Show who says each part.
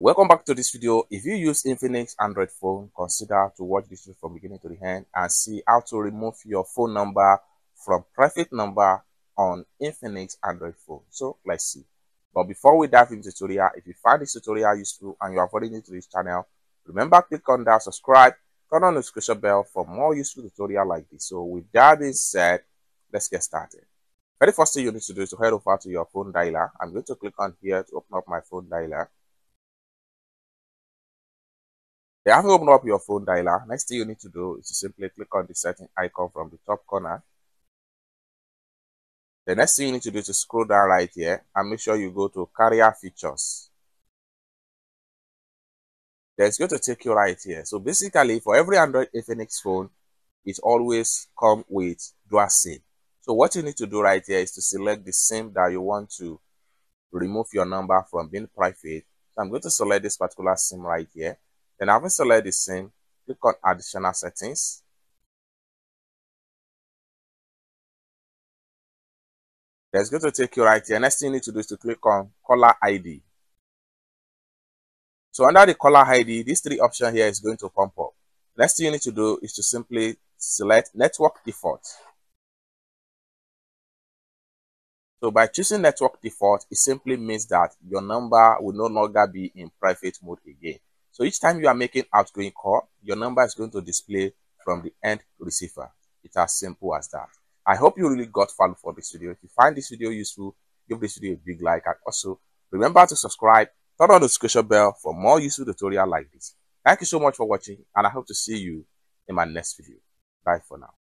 Speaker 1: Welcome back to this video. If you use Infinix Android phone, consider to watch this video from beginning to the end and see how to remove your phone number from private number on Infinix Android phone. So let's see. But before we dive into the tutorial, if you find this tutorial useful and you are already new to this channel, remember click on that subscribe, turn on the notification bell for more useful tutorial like this. So with that being said, let's get started. Very first thing you need to do is to head over to your phone dialer. I'm going to click on here to open up my phone dialer. Then after open up your phone dialer, next thing you need to do is to simply click on the setting icon from the top corner. The next thing you need to do is to scroll down right here and make sure you go to carrier features. Then it's going to take you right here. So basically for every Android Infinix phone, it always comes with dual SIM. So what you need to do right here is to select the SIM that you want to remove your number from being private. So I'm going to select this particular SIM right here. Then after select the SIM, click on additional settings. That's going to take you right here. Next thing you need to do is to click on caller ID. So under the caller ID, these three options here is going to pop up. Next thing you need to do is to simply select network default. So by choosing network default, it simply means that your number will no longer be in private mode again. So each time you are making outgoing call, your number is going to display from the end receiver. It's as simple as that. I hope you really got value for this video. If you find this video useful, give this video a big like, and also remember to subscribe, turn on the notification bell for more useful tutorial like this. Thank you so much for watching, and I hope to see you in my next video. Bye for now.